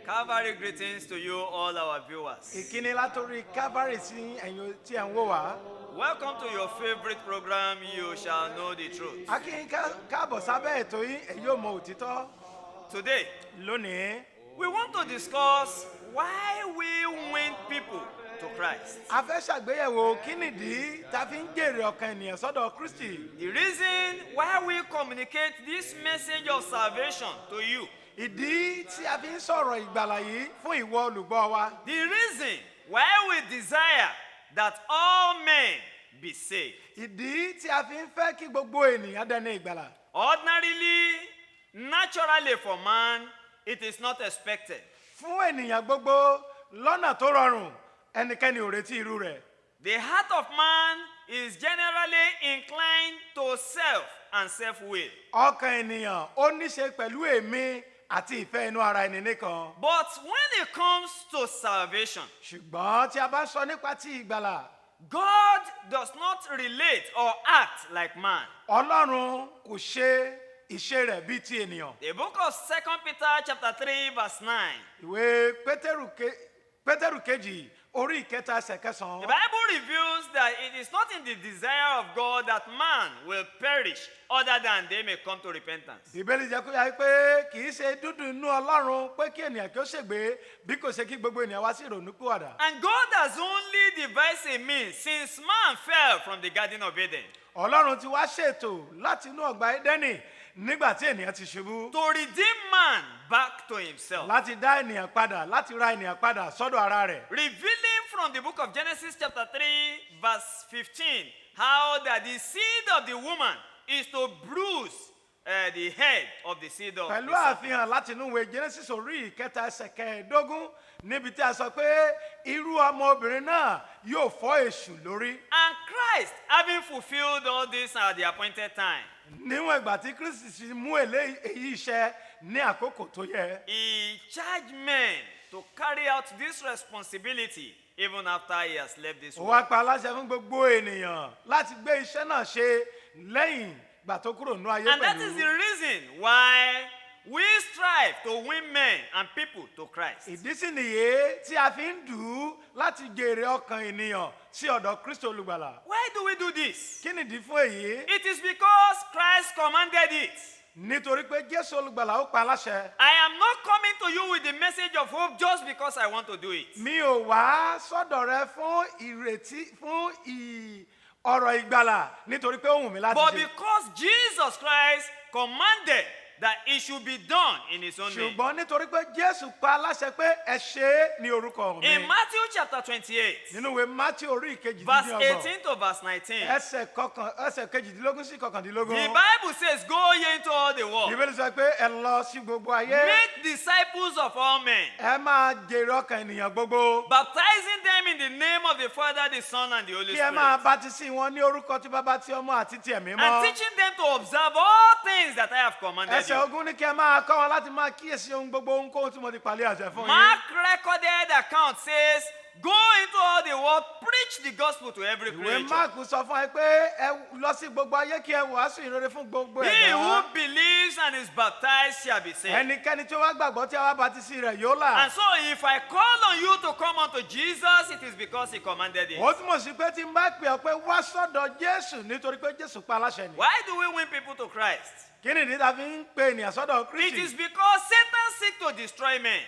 Calvary greetings to you, all our viewers. Ìkíni látòrí Calvary sí ẹ̀yin tí ẹ̀ ń wò wá. Welcome to your favorite program, You Shall Know the Truth. A kí yín káàbọ̀ sábẹ́ ètò yín, ẹ̀yin yóò mọ òtítọ́. Today, Lónìí, we want to discuss why we win people to Christ. a fẹ́ ṣàgbéyẹ̀wò kí nìdí tá a fi ń jèrè ọkàn ènìyàn sọ́dọ̀ Kristi. The reason why we communicate this message of salvation to you. Ìdí tí a fi ń sọ̀rọ̀ ìgbàlà yìí fún ìwọ olùgbọ́ wa. The reason why we desire that all men be saved. Ìdí tí a fi ń fẹ́ kí gbogbo ènìyàn dẹni ìgbàlà. Ordinarily, naturally for man, it is not expected. Fún ènìyàn gbogbo lọ́nà tó rọrùn, ẹnikẹ́ni ò retí irú rẹ̀. The heart of man is generally inclined to self and self-will. Ọkàn ènìyàn ó níṣe pẹ̀lú èmi àti ìfẹ́ inú ara ẹni nìkan. But when it comes to salvation, Ṣùgbọ́n tí a bá sọ nípa ti ìgbàlà, God does not relate or act like man. Ọlọ́run kò ṣe iṣẹ́ rẹ̀ bíi ti ènìyàn. The book of 2 Peter chapter 3 verse 9. Ìwé Pétérù kejì orí ìkẹta ẹsẹ̀ The kẹsàn-án. Bible reveals that it is not in the desire of God that man will perish other than they may come to repentance. Ìbéèrè jẹ́ kó yá pé kì í ṣe dúdú inú Ọlọ́run pé kí ènìyàn kí ó ṣègbé bí kò ṣe kí gbogbo ènìyàn wá sí ìrònúpìwàdà. And God has only devised a means since man fell from the Garden of Eden Ọlọ́run ti wá ṣètò láti inú ọgbà Édẹ́nì nígbà tí ènìyàn ti ṣubú. to redeem man back to himself. Láti dá ènìyàn padà, láti ra ènìyàn padà sọ́dọ̀ ara rẹ̀. Revealing from the book of Genesis chapter 3 verse 15 how that the seed of the woman is to bruise the head of the seed of Pẹ̀lú the serpent. àfihàn láti inú ìwé Genesis orí ìkẹta ẹsẹ̀ kẹẹ̀ẹ́dógún níbi tí a sọ pé irú ọmọbìnrin náà yóò fọ́ èṣù lórí. And Christ, having fulfilled all this at the appointed time, Níwọ̀n ìgbà tí Kristi ti mú èyí iṣẹ́ ní àkókò tó yẹ. he charged men to carry out this responsibility even after he has left this Ó world. wá pa aláṣẹ fún gbogbo ènìyàn láti gbé iṣẹ́ náà ṣe lẹ́yìn ìgbà tó kúrò nínú ayé And that is the pẹ̀lú. reason why we strive to win men and people to Christ. Ìdí sì nìyí tí a fi ń dù ú láti jèrè ọkàn ènìyàn sí ọ̀dọ̀ Kristi olùgbàlà. Why do we do this? Kí nìdí fún èyí? It is because Christ commanded it. Nítorí pé Jésù olùgbàlà ó pa aláṣẹ. I am not coming to you with the message of hope just because I want to do it. Mi ò wá sọ́dọ̀ rẹ fún ìrètí fún ọ̀rọ̀ ìgbàlà nítorí pé ó wù mí láti But ṣe. because Jesus Christ commanded that it should be done in his own name. Ṣùgbọ́n nítorí pé Jésù pa aláṣẹ pé ẹ ṣe é ní orúkọ mi. In Matthew chapter 28, Nínú ìwé Mátíù orí verse ìkejìdínlọ́gbọ̀n 18 to verse 19, ẹsẹ̀ kejìdínlógún sí kọkàndínlógún. the Bible says, "Go ye into all the world, Ìbéèrè sọ pé ẹ lọ sí gbogbo ayé. make disciples of all men, Ẹ máa jèrè ọkàn ènìyàn gbogbo. baptizing them in the name of the Father, the Son, and the Holy Kí ẹ máa Spirit, bátísì wọn ní orúkọ tí Bàbá tí Ọmọ àti tí Ẹ̀mí and mọ́. teaching them to observe all things that I have commanded Ẹsẹ̀ you." ogún ní kí ẹ máa kọ́ wọn láti máa kíyèsí ohun gbogbo ohunkóhun tí mo ti pàlẹ́ àṣẹ fún yín. Mark recorded account says, "Go into all the world, preach the gospel to every Ìwé creature. Máàkù sọ fún ẹ pé ẹ lọ sí gbogbo ayé kí ẹ wàásù ìrere fún gbogbo He who ẹ̀dá. believes and is baptized shall be saved." Ẹnikẹ́ni tí ó wá gbàgbọ́ tí a wá bátísì rẹ̀ yóò là. And so if I call on you to come unto Jesus, it is because he commanded it. Ó túmọ̀ sí pé tí n bá pè ọ́ pé wá sọ́dọ̀ Jésù nítorí pé Jésù pa aláṣẹ ni. Why do we win people to Christ? Kí ni ìdí tá a fi ń pe ènìyàn sọ́dọ̀ It is Kristi? because Satan seeks to destroy men.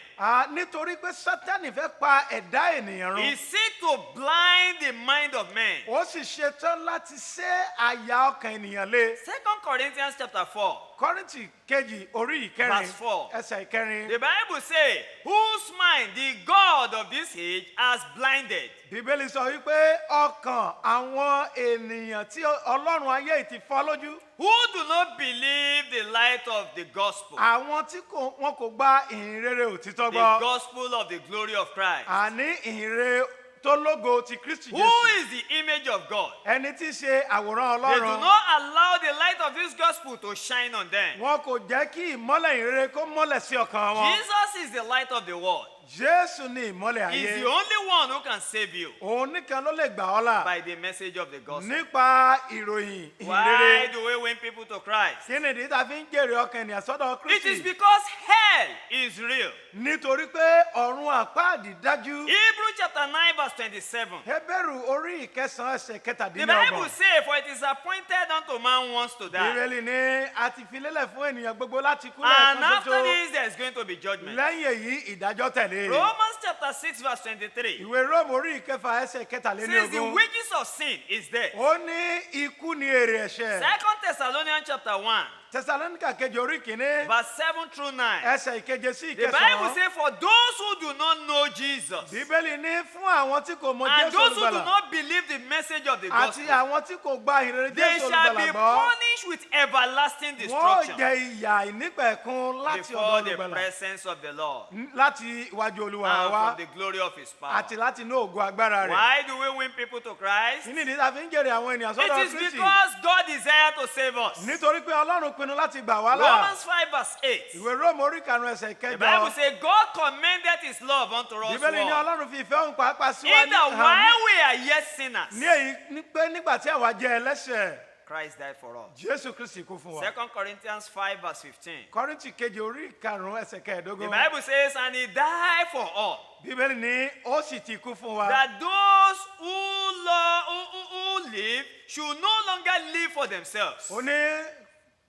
Nítorí pé Sátánì fẹ́ pa ẹ̀dá ènìyàn He run. seeks to blind the mind of men. Ó sì ṣetán láti ṣe àyà ọkàn ènìyàn lé. 2 Corinthians chapter 4, Kọ́ríńtì kejì orí ìkẹrin Verse 4. ẹsẹ̀ ìkẹrin. the Bible says, "Whose mind the God of this age has blinded, Bíbélì sọ wípé ọkàn àwọn ènìyàn tí Ọlọ́run ayé yìí ti fọ́ lójú. who do not believe the light of the gospel, Àwọn tí wọn kò gba ìhìnrere òtítọ́ the gbọ́. gospel of the glory of Christ, Àní ìhìnrere tó lógo ti Kristi who Jésù. is the image of God. Ẹni tí í ṣe àwòrán They do Ọlọ́run. not allow the light of this gospel to shine on them. Wọn kò jẹ́ kí ìmọ́lẹ̀ ìhìnrere kó mọ́lẹ̀ sí ọkàn wọn. Jesus is the light of the world. Jésù ni ìmọ́lẹ̀ He's ayé. the only one who can save you Òun nìkan ló lè gbà ọ́ là by the message of the gospel. nípa ìròyìn Why ìhìnrere. do we win people to Christ? Kí ni ìdí tá a fi ń jèrè ọkàn ènìyàn sọ́dọ̀ It is Kristi? because hell is real. Nítorí pé ọ̀run àpáàdì dájú. Hebrew chapter 9 verse 27. Hébérù orí ìkẹsàn-án ẹsẹ̀ The Bible kẹtàdínlọ́gbọ̀n. says, for it is appointed unto man once to die. Bíbélì ní a ti fi lélẹ̀ fún ènìyàn gbogbo láti kú And lẹ́ẹ̀kan after ṣoṣo. this, there is going to be judgment. Lẹ́yìn èyí ìdájọ́ tẹ̀lé. Romans chapter 6 verse 23 Ìwé Róòmù orí ìkẹfà ẹsẹ̀ says the kẹtàlélógún. wages of sin is death. Ó ní ikú ni èrè ẹ̀ṣẹ̀. 2 Thessalonians chapter 1 Tẹsalóníkà kejì orí kìíní verse 7 through 9. ẹsẹ̀ ìkeje sí The Bible ìkẹsàn-án. says, for those who do not know Jesus Bíbélì ní fún àwọn tí kò mọ and Jésù those who do olùgbàlà not believe the message of the àti gospel, àwọn tí kò gba ìrere they Jésù shall be olùgbàlà gbọ́. punished with everlasting Wọ́n destruction jẹ ìyà ìnípẹ̀kun láti before ọ̀dọ̀ the olùgbàlà. presence of the Lord Láti iwájú Olúwa and wa from the glory of his power. àti láti inú ògo agbára rẹ̀. Why do we win people to Christ? Kí ni ìdí tá a fi ń jèrè àwọn ènìyàn sọ́dọ̀ It is Kristi? because God desires to save us. Nítorí pé Ọlọ́run pinnu láti gbà wá là. Romans 5 verse 8. Ìwé Róòmù orí karùn-ún ẹsẹ̀ The Bible kẹjọ. says God commended his love unto us Bíbélì ní all. Ọlọ́run fi ìfẹ́ òun pàápàá sí wa In that hàn while we are yet sinners, ní èyí ní pé nígbà tí àwa jẹ́ ẹlẹ́ṣẹ̀, Christ died for us. Jésù Kristi kú fún wa. 2 Corinthians 5 verse 15. Kọ́ríńtì kejì orí karùn-ún ẹsẹ̀ The kẹẹ̀dógún. Bible says, and he died for all, Bíbélì ní ó sì ti kú fún wa. that those who live should no longer live for themselves, Ó ní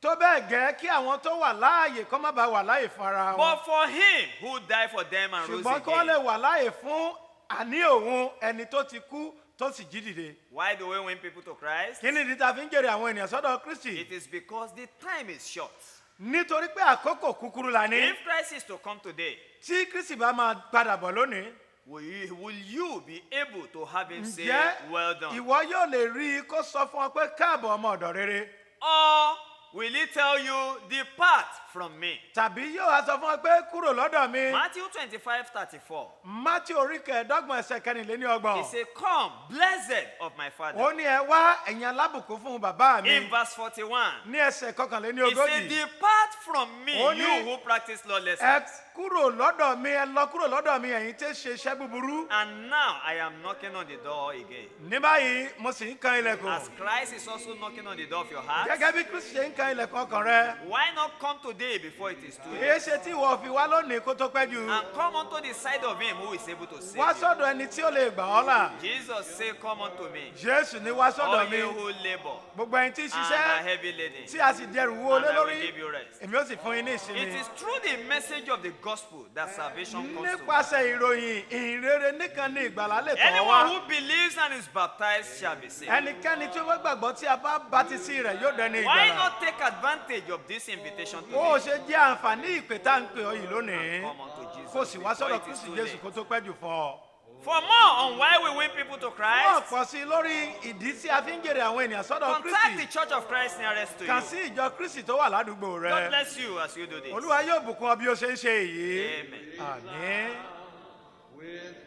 tó bẹ́ẹ̀ gẹ́ kí àwọn tó wà láàyè kó má bàa wà láàyè fún ara wọn. but for him who died for them and rose Ṣùgbọ́n kí wọ́n lè again. wà láàyè fún àní òun ẹni tó ti kú tó sì jí dìde. Why do we win people to Christ? Kí ni ìdí tá a fi ń jèrè àwọn ènìyàn sọ́dọ̀ Kristi? It is because the time is short. Nítorí pé àkókò kúkúrú la ní. If Christ is to come today, Tí Kristi bá máa padà bọ̀ lónìí, will you be able to have him say, ǹjẹ́ well done? ìwọ yóò lè rí i kó sọ fún ọ pé káàbọ̀ ọmọ ọ̀dọ̀ rere? Or will he tell you, depart from me? Tàbí yóò wá sọ fún ọ pé kúrò lọ́dọ̀ mi? Matthew 25:34. Mátí orí kẹẹ̀ẹ́dọ́gbọ̀n ẹsẹ̀ kẹrìnléníọgbọ̀n. He said, come, blessed of my Father. Ó ní ẹ wá ẹ̀yin alábùkún fún bàbá mi. In verse 41, Ní ẹsẹ̀ he said, kọkànléníogójì. depart from me, Ó ní, you who practice Ẹ lawlessness. kúrò lọ́dọ̀ mi, ẹ lọ kúrò lọ́dọ̀ mi ẹ̀yin tí ń ṣe iṣẹ́ búburú. And now I am knocking on the door again. Ní báyìí, mo sì ń kan As ilẹ̀kùn. Christ is also knocking on the door of your heart, Gẹ́gẹ́ bí Kristi ṣe ń kan ilẹ̀kùn ọkàn rẹ. why not come today before it is too Èé late? ṣe tí ìwọ fi wá lónìí kó tó pẹ́ jù. And come unto the side of him who is able to save Wá you. sọ́dọ̀ ẹni tí ó lè gbà ọ́ là. Jesus said, come unto me, Jésù ní wá sọ́dọ̀ all mi. you who labor Gbogbo ẹni tí ń and are ṣiṣẹ́ heavy laden, tí a sì dẹrù wo and lé I will lórí. give you rest. Èmi ó sì fún yín ní It ìsinmi. is through the message of the gospel that salvation comes to us. Nípasẹ̀ ìròyìn ìhìnrere nìkan ni ìgbàlá lè tọ̀ Anyone wá. who believes and is baptized shall be saved. Ẹnikẹ́ni tí ó bá gbàgbọ́ tí a bá bátísí rẹ̀ yóò dẹni Why ìgbàlá. not take advantage of this invitation Ó today? ṣe jẹ́ àǹfààní ìpè tá à ń pè ọ́ yìí lónìí. Come unto Jesus Kó sì wá before sọ́dọ̀ it is Kristi too Jésù late. kó tó pẹ́ jù fún ọ. For more on why we win people to Fún Christ, ọ̀pọ̀ sí lórí ìdí tí a fi ń jèrè àwọn ènìyàn sọ́dọ̀ contact the Kristi. Church of Christ nearest to Kàn you. sí ìjọ Kristi tó wà ládùúgbò God rẹ. bless you as you do this. Olúwa yóò bùkún ọ bí ó ṣe ń ṣe èyí. Amen. Àmín. with